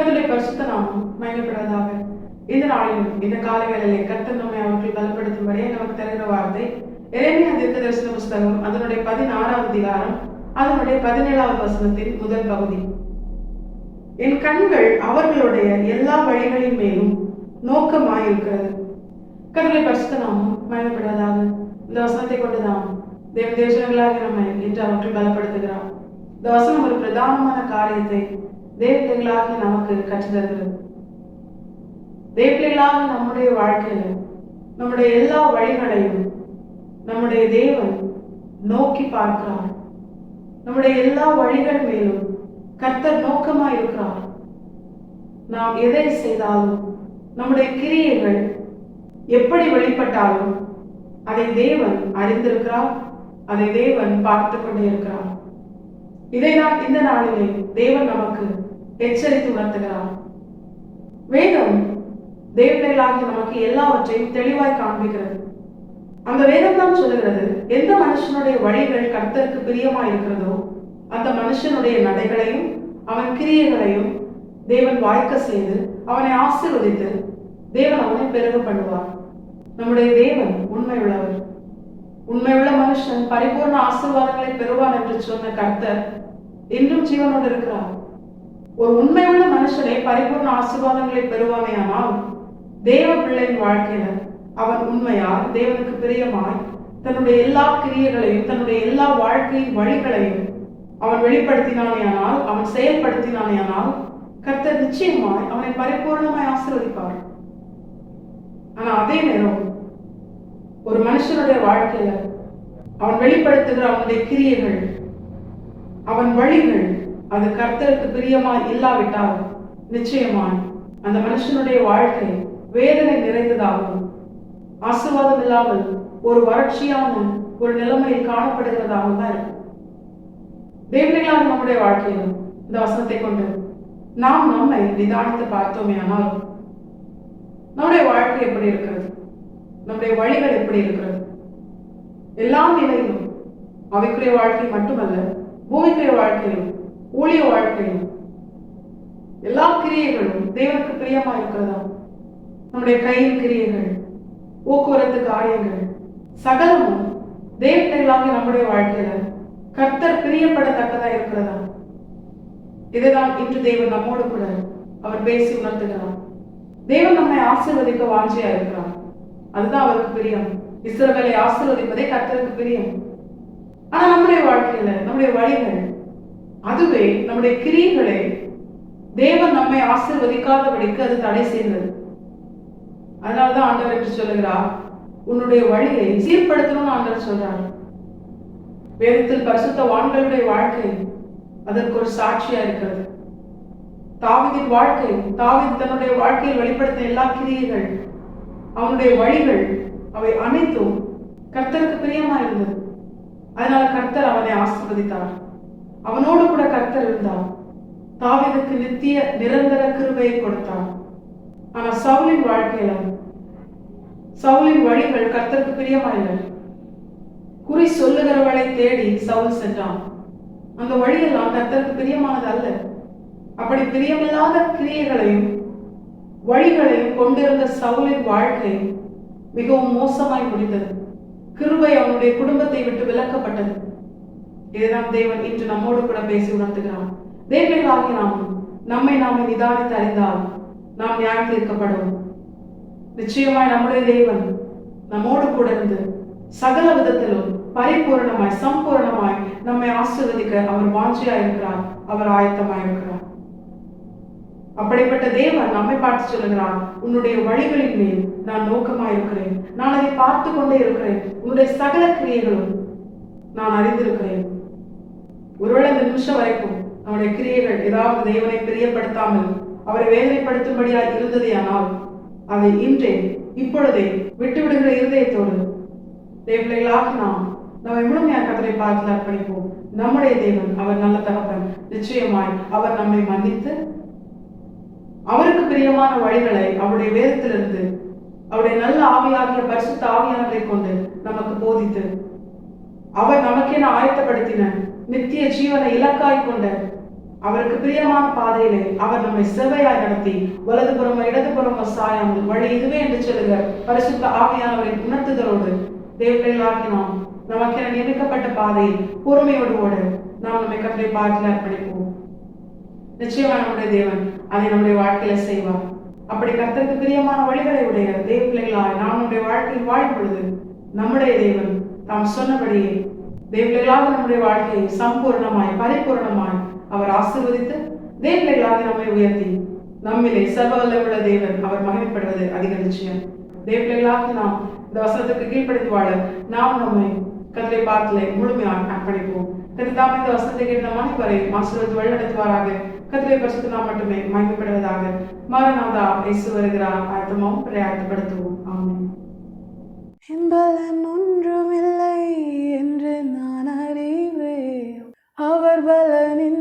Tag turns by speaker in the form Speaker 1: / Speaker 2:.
Speaker 1: கர்த்தருடைய பரிசுத்த நாமம் மகிமைப்படுவதாக. இந்த நாளிலும் இந்த கால வேளையிலே கர்த்தர் நம்மை அவர்கள் பலப்படுத்தும்படியே நமக்கு தருகிற வார்த்தை எரேமியா தீர்க்கதரிசன புஸ்தகம் அதனுடைய 16வது அதிகாரம் அதனுடைய 17வது வசனத்தின் முதல் பகுதி. என் கண்கள் அவர்களுடைய எல்லா வழிகளின் மேலும் நோக்கமாயிருக்கிறது. கர்த்தருடைய பரிசுத்த நாமம் மகிமைப்படுவதாக. இந்த வசனத்தை கொண்டுதான் தேவதேசங்களாக நம்மை இன்று அவர்கள் பலப்படுத்துகிறார். இந்த வசனம் ஒரு பிரதானமான காரியத்தை தேவதைகளாக நமக்கு கற்றுத்தருகிறது. தேவதைகளாக நம்முடைய வாழ்க்கையில நம்முடைய எல்லா வழிகளையும் நம்முடைய தேவன் நோக்கி பார்க்கிறார். நம்முடைய எல்லா வழிகள் மேலும் கர்த்தர் நோக்கமாய் இருக்கிறார். நாம் எதை செய்தாலும் நம்முடைய கிரியைகள் எப்படி வெளிப்பட்டாலும் அதை தேவன் அறிந்திருக்கிறார், அதை தேவன் பார்த்து கொண்டே இருக்கிறார். இதை நான் இந்த நாளிலே தேவன் நமக்கு எச்சரித்து உணர்த்துகிறார். வேதம் தேவதைகளாகி நமக்கு எல்லாவற்றையும் தெளிவாய் காண்பிக்கிறது. அந்த வேதம் தான் சொல்லுகிறது, எந்த மனுஷனுடைய வழிகள் கர்த்தருக்கு பிரியமாய் இருக்கிறதோ அந்த மனுஷனுடைய நடைகளையும் அவன் கிரியைகளையும் தேவன் வாய்க்க செய்து அவனை ஆசீர்வதித்து தேவன் அவனை பெருக பண்ணுவார். நம்முடைய தேவன் உண்மை உள்ளவர். உண்மையுள்ள மனுஷன் பரிபூர்ண ஆசீர்வாதங்களை பெறுவான் என்று சொன்ன கர்த்தர் இன்றும் ஜீவனோடு இருக்கிறார். ஒரு உண்மையுள்ள மனுஷனை பரிபூர்ண ஆசீர்வாதங்களை பெறுவானே, ஆனால் தேவ பிள்ளையின் வாழ்க்கையில அவன் உண்மையாய் தேவனுக்கு பிரியமாய் தன்னுடைய எல்லா கிரியைகளையும் தன்னுடைய எல்லா வாழ்க்கையின் வழிகளையும் அவன் வெளிப்படுத்தினானேயானால், அவன் செயல்படுத்தினானேயானால் கர்த்தர் நிச்சயமாய் அவனை பரிபூர்ணமாய் ஆசீர்வதிப்பார். ஆனா அதே நேரம் ஒரு மனுஷனுடைய வாழ்க்கையில அவன் வெளிப்படுத்துகிற அவனுடைய கிரியைகள், அவன் வழிகள் அது கர்த்தருக்கு பிரியமாய் இல்லாவிட்டால் நிச்சயமாய் அந்த மனுஷனுடைய வாழ்க்கை வேதனை நிறைந்ததாகவும் ஆசீர்வாதம் இல்லாமல் ஒரு வறட்சியான ஒரு நிலைமையில் காணப்படுகிறதாகவும் தான் இருக்கும். தேவதைகளாக நம்முடைய வாழ்க்கையில் இந்த வசனத்தை கொண்டு நாம் நம்மை நிதானித்து பார்த்தோமே, ஆனால் நம்முடைய வாழ்க்கை எப்படி இருக்கிறது, நம்முடைய வழிகள் எப்படி இருக்கிறது? எல்லா நிலையிலும் அவைக்குரிய வாழ்க்கை மட்டுமல்ல, பூமிக்குரிய வாழ்க்கையிலும் ஊழிய வாழ்க்கையிலும் எல்லா கிரியைகளும் தேவனுக்கு பிரியமா இருக்கிறதா? நம்முடைய கையின் கிரியைகள், போக்குவரத்து காரியங்கள் சகலமும் தேவதைகளாக நம்முடைய வாழ்க்கையில கர்த்தர் பிரியப்படத்தக்கதா இருக்கிறதா? இதைதான் இன்று தேவன் நம்மோடு கூட அவர் பேசி உணர்த்துகிறார். தேவன் நம்மை ஆசீர்வதிக்க வாஞ்சியா இருக்கிறார். அதுதான் அவருக்கு பிரியம். இஸ்ரவேலை ஆசீர்வதிப்பதே கர்த்தருக்கு பிரியம். ஆனா நம்முடைய வாழ்க்கையில நம்முடைய வழிகள், அதுவே நம்முடைய கிரியைகளை தேவன் நம்மை ஆசீர்வதிக்காதபடிக்கு அது தடை செய்கிறது. அதனாலதான் ஆண்டவர் என்று சொல்லுகிறார், உன்னுடைய வழியை சீர்படுத்தணும்னு ஆண்டவர் சொல்றார். வேதத்தில் பரிசுத்தவான்களுடைய வாழ்க்கை அதற்கு ஒரு சாட்சியா இருக்கிறது. தாவீதின் வாழ்க்கை, தாவீது தன்னுடைய வாழ்க்கையில் வெளிப்படுத்தின எல்லா கிரியைகள், அவனுடைய வழிகள், அவை அனைத்தும் கர்த்தருக்கு பிரியமா இருந்தது. அதனால கர்த்தர் அவனை ஆசீர்வதித்தார். அவனோடு கூட கர்த்தர் இருந்தார். தாவீதுக்கு நித்திய நிரந்தர கிருபையை கொடுத்தார். ஆனா சவுலின் வாழ்க்கையில சவுலின் வழிகள் கர்த்தருக்கு பிரியமா இல்லை. குறி சொல்லுகிறவளை தேடி சவுல் சென்றான். அந்த வழியெல்லாம் கர்த்தருக்கு பிரியமானது அல்ல. அப்படி பிரியமில்லாத கிரியைகளையும் வழிகளையும் கொண்டிருந்த சவுலின் வாழ்க்கை மிகவும் மோசமாய் முடிந்தது. கிருபை அவனுடைய குடும்பத்தை விட்டு விலக்கப்பட்டது. இதுதான் தேவன் இன்று நம்மோடு கூட பேசி உணர்த்துகிறான். தேவர்களாகி நாம் நம்மை நாமே நிதானித்து அறிந்தால் நாம் நியாயம் தீர்க்கப்படுவோம். நிச்சயமாய் நம்முடைய தேவன் நம்மோடு கூட இருந்து சகல விதத்திலும் பரிபூர்ணமாய் சம்பூர்ணமாய் நம்மை ஆசீர்வதிக்க அவர் வாஞ்சியா இருக்கிறார், அவர் ஆயத்தமாய் இருக்கிறார். அப்படிப்பட்ட தேவன் நம்மை பார்த்து சொல்லுகிறார், உன்னுடைய வழிகளின் மேல் நான் நோக்கமாய் இருக்கிறேன், நான் அதை பார்த்து கொண்டே இருக்கிறேன், உன்னுடைய சகல கிரியைகளும் நான் அறிந்திருக்கிறேன். ஒருவேளை இந்த நிமிஷம் வரைக்கும் நம்முடைய கிரியைகள் ஏதாவது தேவனை பிரியப்படுத்தாமல் அவரை வேதனைப்படுத்தும்படியாக இருந்ததே, ஆனால் அதை இன்றே இப்பொழுதே விட்டுவிடுகிற இருதயத்தோடு தேவர்களாக நாம் நம்மை முழுமையாக கர்த்தரை பார்த்து அர்ப்பணிப்போம். நம்முடைய தேவன் அவர் நல்ல தகப்பன். நிச்சயமாய் அவர் நம்மை மன்னித்து அவருக்கு பிரியமான வழிகளை அவருடைய வேதத்திலிருந்து அவருடைய நல்ல ஆவியாகிய பரிசுத்த ஆவியானவரை கொண்டு நமக்கு போதித்து அவர் நமக்கென ஆயத்தப்படுத்தின நித்திய ஜீவனை இலக்காய் கொண்ட அவருக்கு பிரியமான பாதையிலே அவர் நம்மை செவ்வையாய் நடத்தி வலதுபுறமோ இடதுபுறமோ சாயாமல் வழி இதுவே என்று சொல்லுக பரிசுத்த ஆவியானவரின் உணர்த்துதலோடு தேவர்களாகி நாம் நமக்கென நியமிக்கப்பட்ட பாதையில் பொறுமையோடு ஓட நாம் நம்மை கற்றை பாட்டில் அர்ப்பணிப்போம். நிச்சயமா நம்முடைய தேவன் அதை நம்முடைய வாழ்க்கையில செய்வார். அப்படி கர்த்தருக்கு பிரியமான வழிகளை உடைய தேவ பிள்ளைகளாய் நாம் நம்முடைய வாழ்க்கையில் வாழும் பொழுது நம்முடைய தேவன் தாம் சொன்னபடியே தேவ பிள்ளைகளாக நம்முடைய வாழ்க்கையை சம்பூர்ணமாய் பரிபூர்ணமாய் அவர் ஆசீர்வதித்து தேவ பிள்ளைகளாக நம்மை உயர்த்தி நம்மிலே சர்வ வல்லமுள்ள தேவன் அவர் மகிமைப்படுவது அதிக நிச்சயம். தேவ பிள்ளைகளாக நாம் இந்த வசனத்துக்கு கீழ்ப்படுத்தி வாழ நாம் நம்மை கர்த்தரை பாட்டிலே முழுமையாக அர்ப்பணிப்போம். கர்த்தாவே இந்த வசனத்தை கேட்ட மனிதரை ஆசீர்வதித்து வழிநடத்துவாராக. கர்த்தரை பரிசுத்த நாம் மட்டுமே மகிமைப்படுவதாக. மாரநாதா இயேசு வருகிறார். ஆயத்தமாவும் பிரயாசப்படுத்துவோம். ஆமென்.
Speaker 2: பலன் ஒன்றுமில்லை என்று நான் அறிவேன், அவர் பலனின்